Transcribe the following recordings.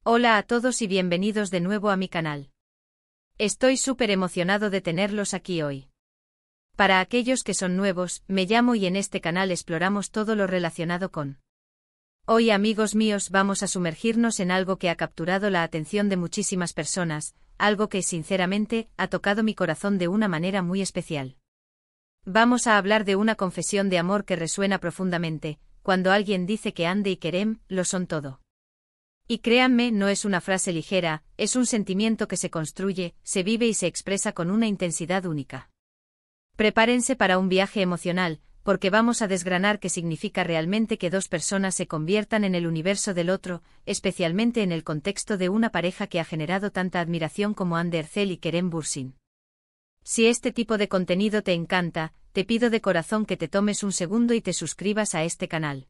Hola a todos y bienvenidos de nuevo a mi canal. Estoy súper emocionado de tenerlos aquí hoy. Para aquellos que son nuevos, me llamo y en este canal exploramos todo lo relacionado con. Hoy, amigos míos, vamos a sumergirnos en algo que ha capturado la atención de muchísimas personas, algo que, sinceramente, ha tocado mi corazón de una manera muy especial. Vamos a hablar de una confesión de amor que resuena profundamente, cuando alguien dice que Hande y Kerem lo son todo. Y créanme, no es una frase ligera, es un sentimiento que se construye, se vive y se expresa con una intensidad única. Prepárense para un viaje emocional, porque vamos a desgranar qué significa realmente que dos personas se conviertan en el universo del otro, especialmente en el contexto de una pareja que ha generado tanta admiración como Hande Erçel y Kerem Bürsin. Si este tipo de contenido te encanta, te pido de corazón que te tomes un segundo y te suscribas a este canal.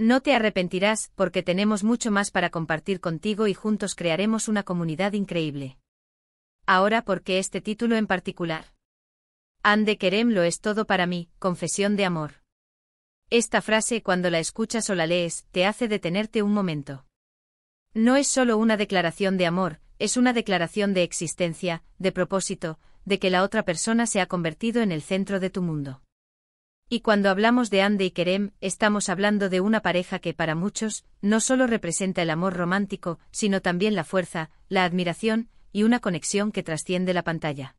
No te arrepentirás, porque tenemos mucho más para compartir contigo y juntos crearemos una comunidad increíble. Ahora, ¿por qué este título en particular? Hande Kerem lo es todo para mí, confesión de amor. Esta frase, cuando la escuchas o la lees, te hace detenerte un momento. No es solo una declaración de amor, es una declaración de existencia, de propósito, de que la otra persona se ha convertido en el centro de tu mundo. Y cuando hablamos de Hande y Kerem, estamos hablando de una pareja que para muchos, no solo representa el amor romántico, sino también la fuerza, la admiración, y una conexión que trasciende la pantalla.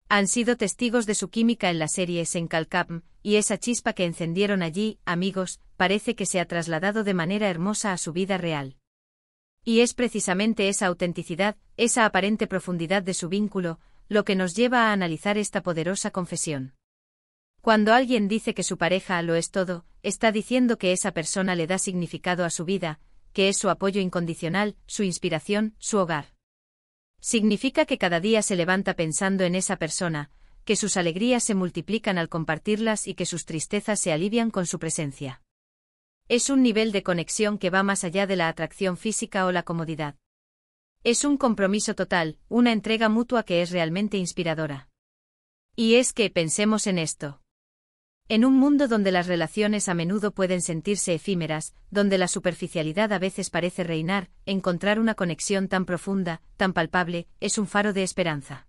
Han sido testigos de su química en la serie Sen Kalkapm, y esa chispa que encendieron allí, amigos, parece que se ha trasladado de manera hermosa a su vida real. Y es precisamente esa autenticidad, esa aparente profundidad de su vínculo, lo que nos lleva a analizar esta poderosa confesión. Cuando alguien dice que su pareja lo es todo, está diciendo que esa persona le da significado a su vida, que es su apoyo incondicional, su inspiración, su hogar. Significa que cada día se levanta pensando en esa persona, que sus alegrías se multiplican al compartirlas y que sus tristezas se alivian con su presencia. Es un nivel de conexión que va más allá de la atracción física o la comodidad. Es un compromiso total, una entrega mutua que es realmente inspiradora. Y es que pensemos en esto. En un mundo donde las relaciones a menudo pueden sentirse efímeras, donde la superficialidad a veces parece reinar, encontrar una conexión tan profunda, tan palpable, es un faro de esperanza.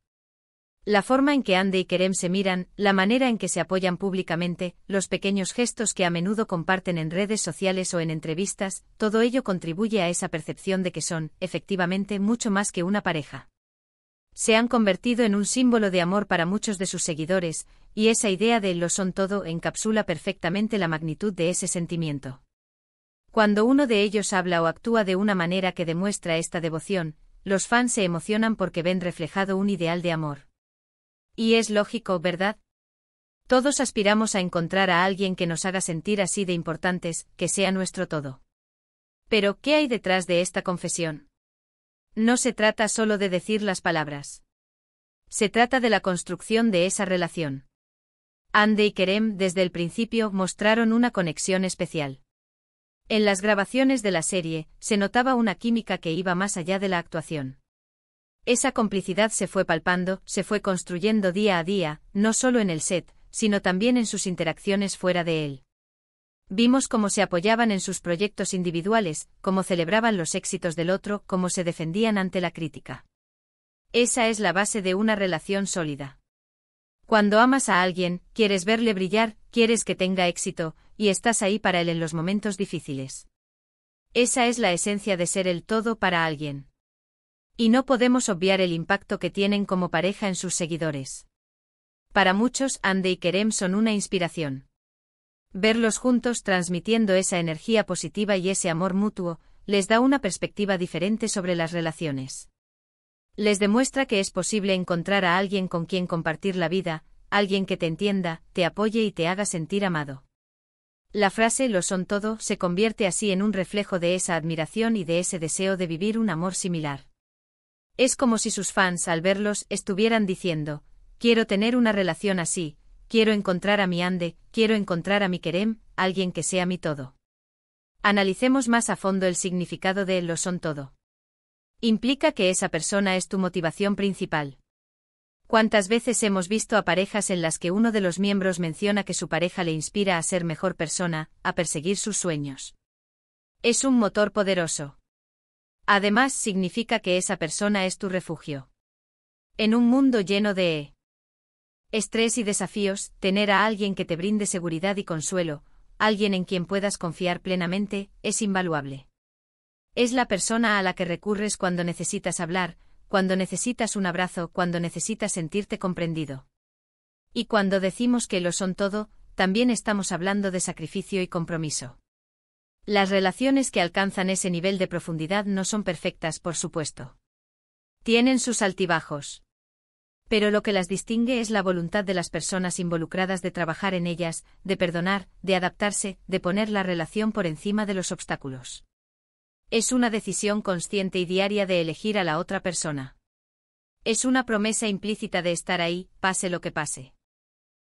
La forma en que Hande y Kerem se miran, la manera en que se apoyan públicamente, los pequeños gestos que a menudo comparten en redes sociales o en entrevistas, todo ello contribuye a esa percepción de que son, efectivamente, mucho más que una pareja. Se han convertido en un símbolo de amor para muchos de sus seguidores, y esa idea de lo son todo encapsula perfectamente la magnitud de ese sentimiento. Cuando uno de ellos habla o actúa de una manera que demuestra esta devoción, los fans se emocionan porque ven reflejado un ideal de amor. Y es lógico, ¿verdad? Todos aspiramos a encontrar a alguien que nos haga sentir así de importantes, que sea nuestro todo. Pero, ¿qué hay detrás de esta confesión? No se trata solo de decir las palabras. Se trata de la construcción de esa relación. Hande y Kerem desde el principio mostraron una conexión especial. En las grabaciones de la serie, se notaba una química que iba más allá de la actuación. Esa complicidad se fue palpando, se fue construyendo día a día, no solo en el set, sino también en sus interacciones fuera de él. Vimos cómo se apoyaban en sus proyectos individuales, cómo celebraban los éxitos del otro, cómo se defendían ante la crítica. Esa es la base de una relación sólida. Cuando amas a alguien, quieres verle brillar, quieres que tenga éxito, y estás ahí para él en los momentos difíciles. Esa es la esencia de ser el todo para alguien. Y no podemos obviar el impacto que tienen como pareja en sus seguidores. Para muchos, Hande y Kerem son una inspiración. Verlos juntos transmitiendo esa energía positiva y ese amor mutuo, les da una perspectiva diferente sobre las relaciones. Les demuestra que es posible encontrar a alguien con quien compartir la vida, alguien que te entienda, te apoye y te haga sentir amado. La frase lo son todo se convierte así en un reflejo de esa admiración y de ese deseo de vivir un amor similar. Es como si sus fans al verlos estuvieran diciendo, quiero tener una relación así, quiero encontrar a mi Hande, quiero encontrar a mi Kerem, alguien que sea mi todo. Analicemos más a fondo el significado de lo son todo. Implica que esa persona es tu motivación principal. ¿Cuántas veces hemos visto a parejas en las que uno de los miembros menciona que su pareja le inspira a ser mejor persona, a perseguir sus sueños? Es un motor poderoso. Además, significa que esa persona es tu refugio. En un mundo lleno de estrés y desafíos, tener a alguien que te brinde seguridad y consuelo, alguien en quien puedas confiar plenamente, es invaluable. Es la persona a la que recurres cuando necesitas hablar, cuando necesitas un abrazo, cuando necesitas sentirte comprendido. Y cuando decimos que lo son todo, también estamos hablando de sacrificio y compromiso. Las relaciones que alcanzan ese nivel de profundidad no son perfectas, por supuesto. Tienen sus altibajos. Pero lo que las distingue es la voluntad de las personas involucradas de trabajar en ellas, de perdonar, de adaptarse, de poner la relación por encima de los obstáculos. Es una decisión consciente y diaria de elegir a la otra persona. Es una promesa implícita de estar ahí, pase lo que pase.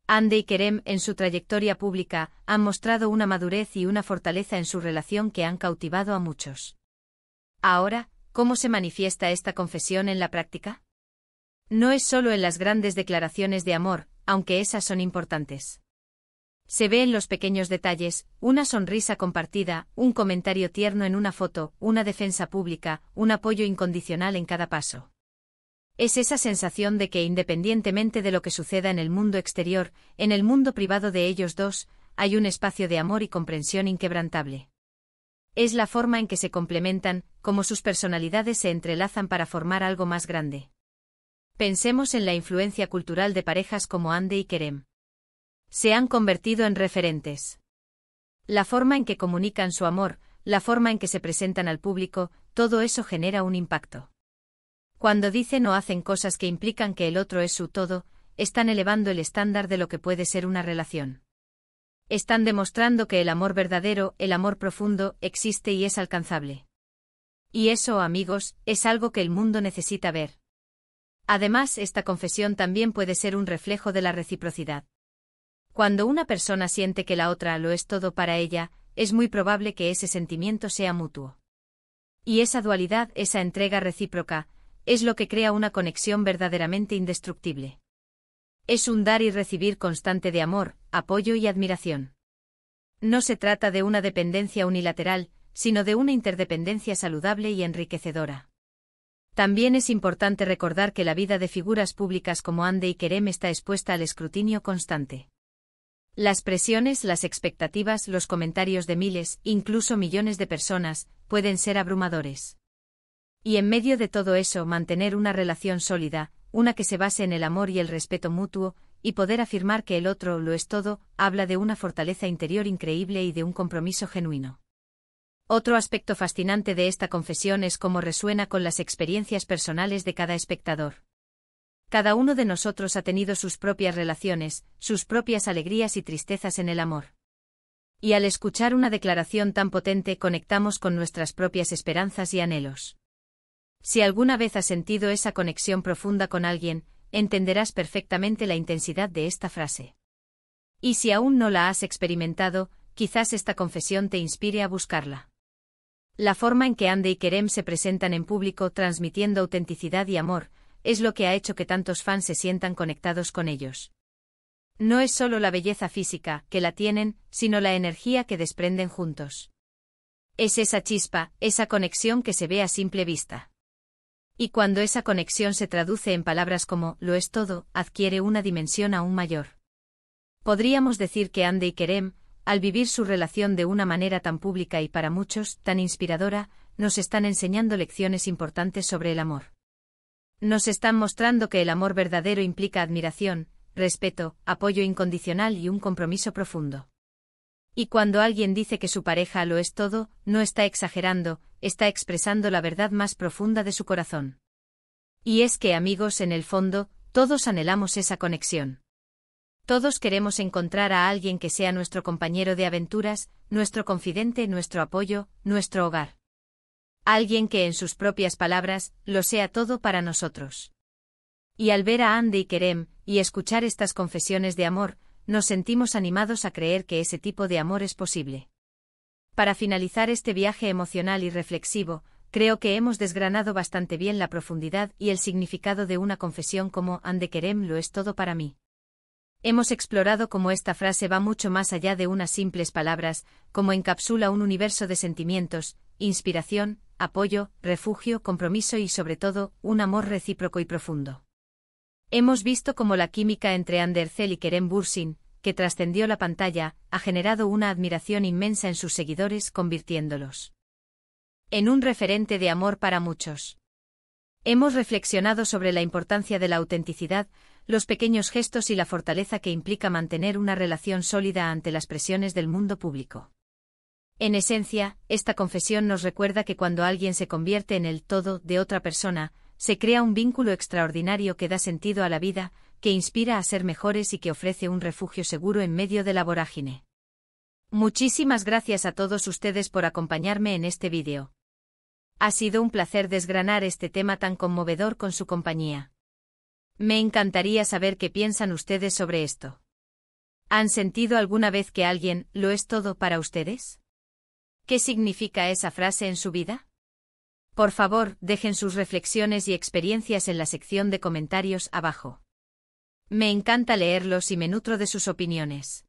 Hande y Kerem, en su trayectoria pública, han mostrado una madurez y una fortaleza en su relación que han cautivado a muchos. Ahora, ¿cómo se manifiesta esta confesión en la práctica? No es solo en las grandes declaraciones de amor, aunque esas son importantes. Se ve en los pequeños detalles, una sonrisa compartida, un comentario tierno en una foto, una defensa pública, un apoyo incondicional en cada paso. Es esa sensación de que independientemente de lo que suceda en el mundo exterior, en el mundo privado de ellos dos, hay un espacio de amor y comprensión inquebrantable. Es la forma en que se complementan, como sus personalidades se entrelazan para formar algo más grande. Pensemos en la influencia cultural de parejas como Hande y Kerem. Se han convertido en referentes. La forma en que comunican su amor, la forma en que se presentan al público, todo eso genera un impacto. Cuando dicen o hacen cosas que implican que el otro es su todo, están elevando el estándar de lo que puede ser una relación. Están demostrando que el amor verdadero, el amor profundo, existe y es alcanzable. Y eso, amigos, es algo que el mundo necesita ver. Además, esta confesión también puede ser un reflejo de la reciprocidad. Cuando una persona siente que la otra lo es todo para ella, es muy probable que ese sentimiento sea mutuo. Y esa dualidad, esa entrega recíproca, es lo que crea una conexión verdaderamente indestructible. Es un dar y recibir constante de amor, apoyo y admiración. No se trata de una dependencia unilateral, sino de una interdependencia saludable y enriquecedora. También es importante recordar que la vida de figuras públicas como Hande y Kerem está expuesta al escrutinio constante. Las presiones, las expectativas, los comentarios de miles, incluso millones de personas, pueden ser abrumadores. Y en medio de todo eso, mantener una relación sólida, una que se base en el amor y el respeto mutuo, y poder afirmar que el otro lo es todo, habla de una fortaleza interior increíble y de un compromiso genuino. Otro aspecto fascinante de esta confesión es cómo resuena con las experiencias personales de cada espectador. Cada uno de nosotros ha tenido sus propias relaciones, sus propias alegrías y tristezas en el amor. Y al escuchar una declaración tan potente conectamos con nuestras propias esperanzas y anhelos. Si alguna vez has sentido esa conexión profunda con alguien, entenderás perfectamente la intensidad de esta frase. Y si aún no la has experimentado, quizás esta confesión te inspire a buscarla. La forma en que Hande y Kerem se presentan en público transmitiendo autenticidad y amor, es lo que ha hecho que tantos fans se sientan conectados con ellos. No es solo la belleza física, que la tienen, sino la energía que desprenden juntos. Es esa chispa, esa conexión que se ve a simple vista. Y cuando esa conexión se traduce en palabras como «lo es todo», adquiere una dimensión aún mayor. Podríamos decir que Hande y Kerem, al vivir su relación de una manera tan pública y para muchos, tan inspiradora, nos están enseñando lecciones importantes sobre el amor. Nos están mostrando que el amor verdadero implica admiración, respeto, apoyo incondicional y un compromiso profundo. Y cuando alguien dice que su pareja lo es todo, no está exagerando, está expresando la verdad más profunda de su corazón. Y es que, amigos, en el fondo, todos anhelamos esa conexión. Todos queremos encontrar a alguien que sea nuestro compañero de aventuras, nuestro confidente, nuestro apoyo, nuestro hogar. Alguien que, en sus propias palabras, lo sea todo para nosotros. Y al ver a Hande y Kerem, y escuchar estas confesiones de amor, nos sentimos animados a creer que ese tipo de amor es posible. Para finalizar este viaje emocional y reflexivo, creo que hemos desgranado bastante bien la profundidad y el significado de una confesión como Hande Kerem lo es todo para mí. Hemos explorado cómo esta frase va mucho más allá de unas simples palabras, cómo encapsula un universo de sentimientos, inspiración, apoyo, refugio, compromiso y sobre todo, un amor recíproco y profundo. Hemos visto cómo la química entre Andercel y Kerem Bürsin, que trascendió la pantalla, ha generado una admiración inmensa en sus seguidores, convirtiéndolos en un referente de amor para muchos. Hemos reflexionado sobre la importancia de la autenticidad, los pequeños gestos y la fortaleza que implica mantener una relación sólida ante las presiones del mundo público. En esencia, esta confesión nos recuerda que cuando alguien se convierte en el todo de otra persona, se crea un vínculo extraordinario que da sentido a la vida, que inspira a ser mejores y que ofrece un refugio seguro en medio de la vorágine. Muchísimas gracias a todos ustedes por acompañarme en este vídeo. Ha sido un placer desgranar este tema tan conmovedor con su compañía. Me encantaría saber qué piensan ustedes sobre esto. ¿Han sentido alguna vez que alguien lo es todo para ustedes? ¿Qué significa esa frase en su vida? Por favor, dejen sus reflexiones y experiencias en la sección de comentarios abajo. Me encanta leerlos y me nutro de sus opiniones.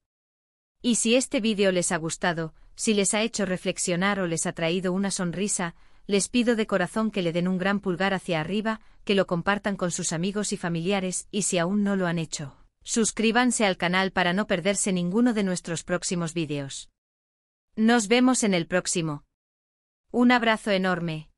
Y si este vídeo les ha gustado, si les ha hecho reflexionar o les ha traído una sonrisa, les pido de corazón que le den un gran pulgar hacia arriba, que lo compartan con sus amigos y familiares y si aún no lo han hecho, suscríbanse al canal para no perderse ninguno de nuestros próximos vídeos. Nos vemos en el próximo. Un abrazo enorme.